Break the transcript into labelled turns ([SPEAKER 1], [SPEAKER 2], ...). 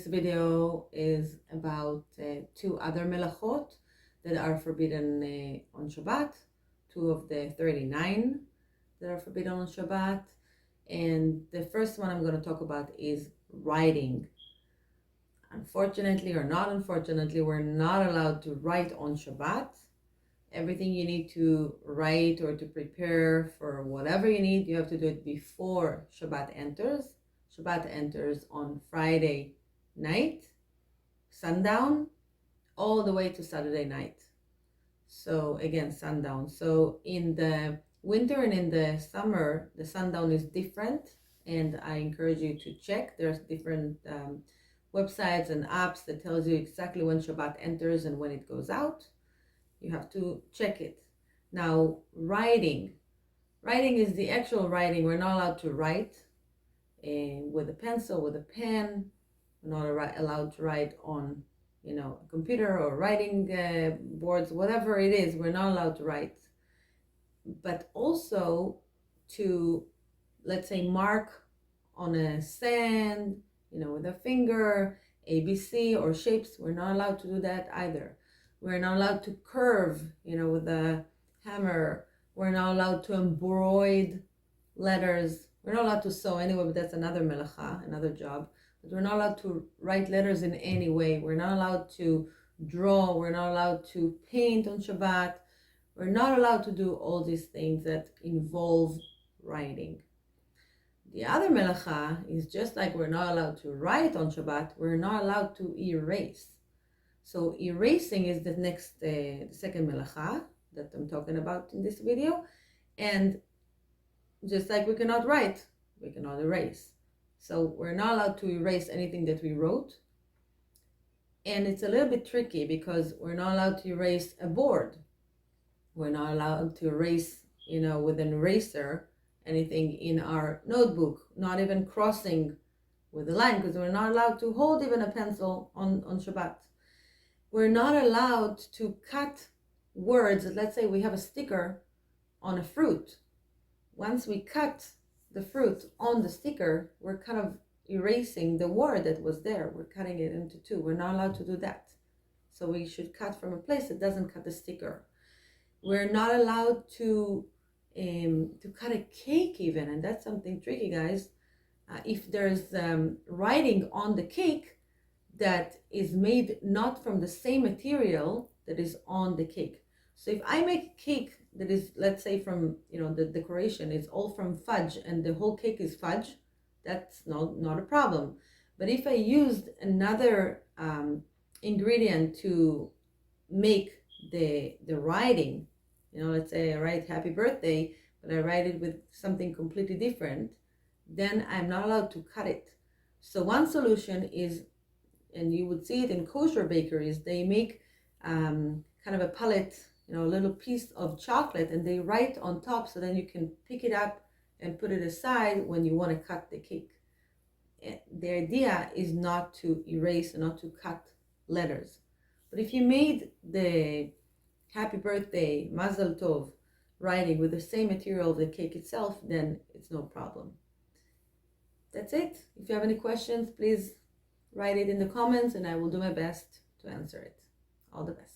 [SPEAKER 1] this video is about two other melachot that are forbidden on Shabbat, two of the 39 that are forbidden on Shabbat. And the first one I'm going to talk about is writing. Unfortunately or not unfortunately, we're not allowed to write on Shabbat. Everything you need to write or to prepare for whatever you need, you have to do it before Shabbat enters. Shabbat enters on Friday night, sundown, all the way to Saturday night. So again, sundown. So in the winter and in the summer, the sundown is different, and I encourage you to check. There's different websites and apps that tells you exactly when Shabbat enters and when it goes out. You have to check it. Now, writing is the actual writing. We're not allowed to write with a pencil, with a pen. We're not allowed to write on, a computer or writing boards, whatever it is. We're not allowed to write. But also to, let's say, mark on a sand, with a finger, ABC or shapes. We're not allowed to do that either. We're not allowed to curve, with a hammer. We're not allowed to embroider letters. We're not allowed to sew anyway, but that's another melacha, another job. But we're not allowed to write letters in any way. We're not allowed to draw. We're not allowed to paint on Shabbat. We're not allowed to do all these things that involve writing. The other melacha is just like we're not allowed to write on Shabbat, we're not allowed to erase. So erasing is the next, the second melacha that I'm talking about in this video. And just like we cannot write, we cannot erase. So we're not allowed to erase anything that we wrote. And it's a little bit tricky because we're not allowed to erase a board. We're not allowed to erase, with an eraser, anything in our notebook, not even crossing with a line, because we're not allowed to hold even a pencil on Shabbat. We're not allowed to cut words. Let's say we have a sticker on a fruit. Once we cut the fruit on the sticker, we're kind of erasing the word that was there. We're cutting it into two. We're not allowed to do that. So we should cut from a place that doesn't cut the sticker. We're not allowed to cut a cake even, and that's something tricky, guys. If there's writing on the cake that is made not from the same material that is on the cake. So if I make a cake that is, let's say, from, the decoration is all from fudge and the whole cake is fudge, that's not a problem. But if I used another ingredient to make the writing, let's say I write happy birthday, but I write it with something completely different, then I'm not allowed to cut it. So one solution is, and you would see it in kosher bakeries, they make kind of a pellet, a little piece of chocolate, and they write on top, so then you can pick it up and put it aside when you want to cut the cake. The idea is not to erase and not to cut letters. But if you made the happy birthday, mazel tov, writing with the same material of the cake itself, then it's no problem. That's it. If you have any questions, please write it in the comments and I will do my best to answer it. All the best.